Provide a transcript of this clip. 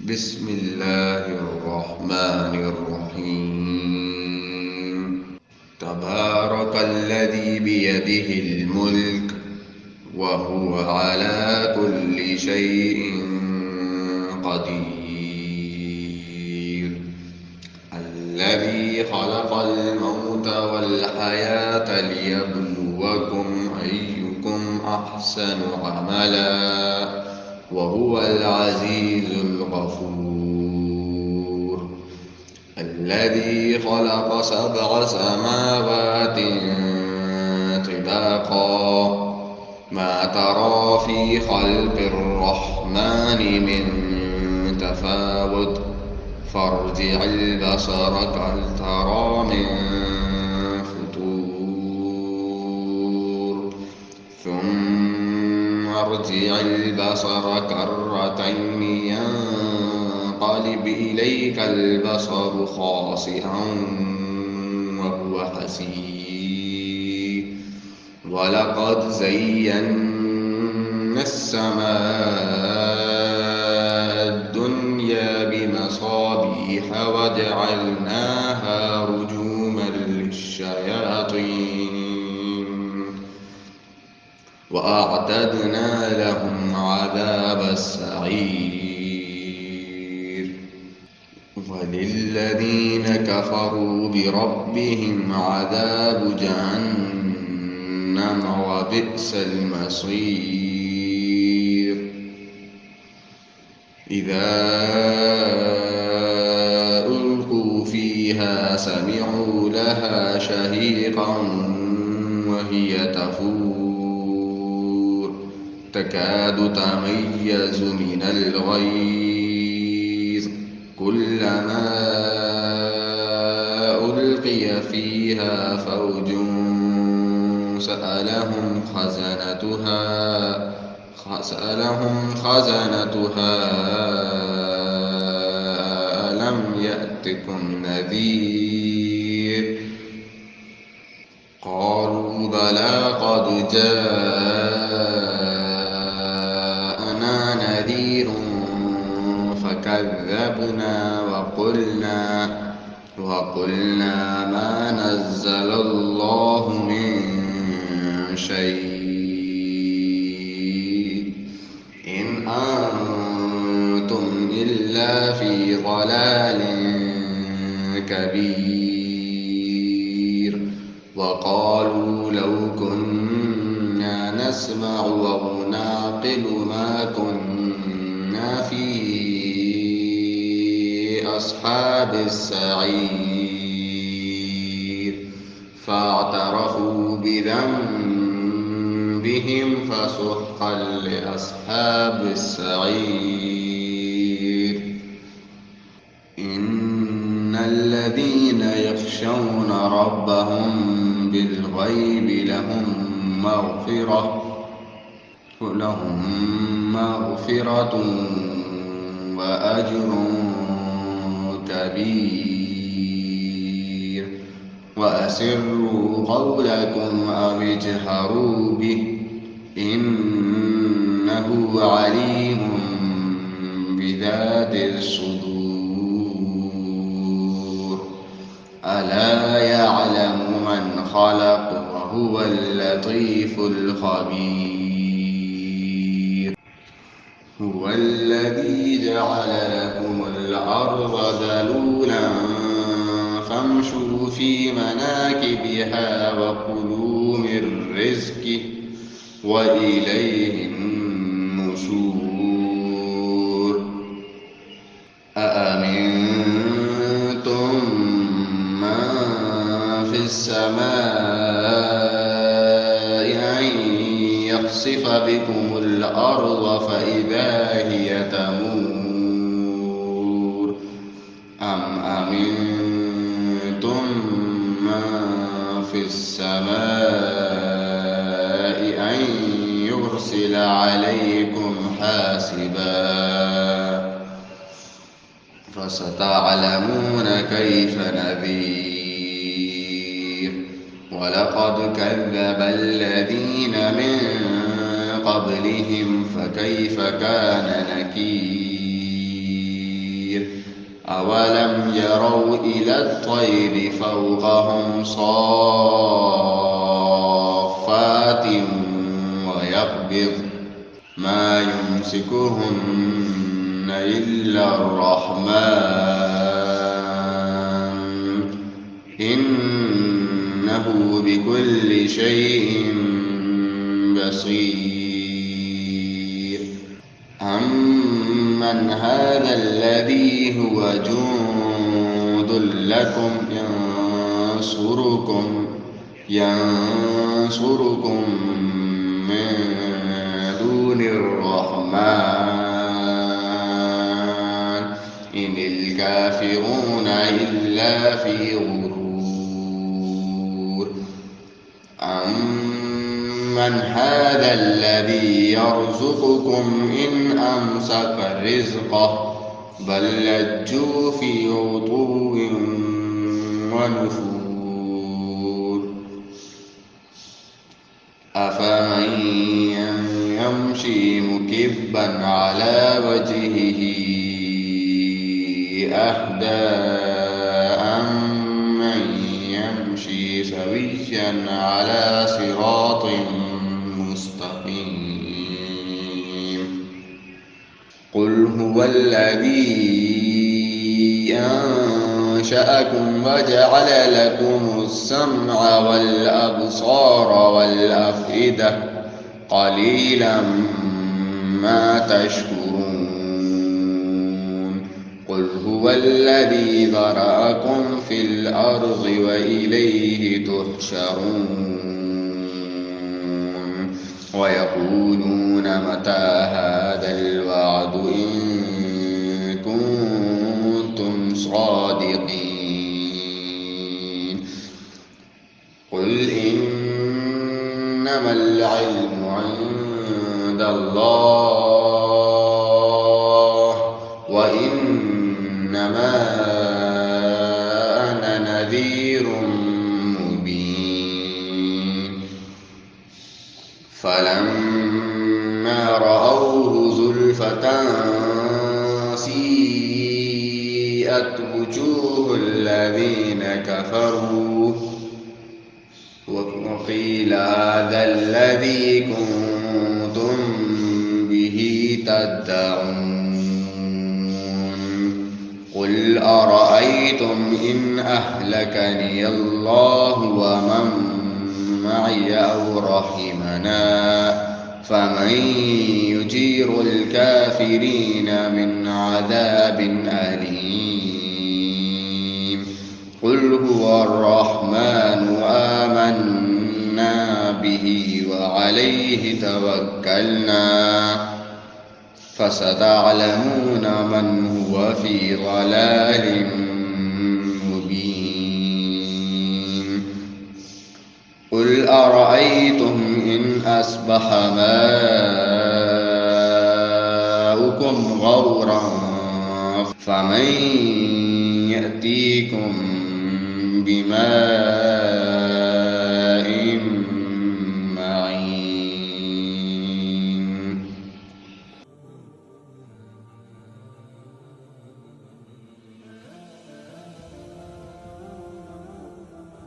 بسم الله الرحمن الرحيم. تبارك الذي بيده الملك وهو على كل شيء قدير. الذي خلق الموت والحياة ليبلوكم أيكم أحسن عملا وهو العزيز الغفور. الذي خلق 7 سماوات طباقا ما ترى في خلق الرحمن من تفاوت فارجع البصر هل ترى من فطور ثم ارجع البصر كرتين ينقلب إليك البصر خاسئا وهو حسير. ولقد زينا السماء الدنيا بمصابيح وجعلناها رجوما للشياطين وأعتدنا لهم عذاب السعير. وللذين كفروا بربهم عذاب جهنم وبئس المصير. إذا ألقوا فيها سمعوا لها شهيقا وهي تفور تكاد تميز من الغيظ كلما ألقي فيها فوج سألهم خزنتها ألم يأتكم نذير قالوا بلى قد جاءنا نذير فكذبنا وقلنا ما نزل الله من شيء إن أنتم إلا في ضلال كبير. وقالوا لو كنا نسمع أو نعقل ما كنا في أصحاب السعير فاعترفوا بذنبهم فسحقا لأصحاب السعير. إن الذين يخشون ربهم بالغيب لهم مغفرة وأجر كبير. وأسروا قولكم أو اجهروا به إنه عليم بذات الصدور. ألا يعلم من خلق وهو اللطيف الخبير. هو الذي جعل لكم الأرض ذلولا فامشوا في مناكبها وكلوا من رزقه وإليه النشور. أأمنتم من في السماء أن يخسف بكم الأرض فإذا هي تمور أم أمنتم من في السماء أن يرسل عليكم حاسبا فستعلمون كيف نذير. ولقد كذب الذين من قبلهم فكيف كان نكير. أولم يروا إلى الطير فوقهم صافات ويقبض ما يمسكهن إلا الرحمن إنه بكل شيء بصير أمن هذا الذي هو جند لكم ينصركم من دون الرحمن إن الكافرون إلا في غرور أمن هذا الذي يرزقكم إن أمسك رزقه بل لجوا في عتو ونفور أفمن يمشي مكبا على وجهه أهدى أمن يمشي سويا على صراط مستقيم قل هو الذي أنشأكم وجعل لكم السمع والأبصار والأفئدة قليلا ما تشكرون قل هو الذي ذرأكم في الأرض وإليه تحشرون ويقولون متى هذا الوعد إن كنتم صادقين قل إنما العلم عند الله وإنما أنا نذير مبين فلما رأوه زلفة سيئت وجوه الذين كفروا وقيل هذا الذي كنتم به تدعون قل أرأيتم إن أهلكني الله ومن معي أو رحمنا فمن يجير الكافرين من عذاب أليم قل هو الرحمن آمنا به وعليه توكلنا فستعلمون من هو في ضلال مبين قل أرأيتم إن أصبح ماؤكم غورا فمن يأتيكم بماء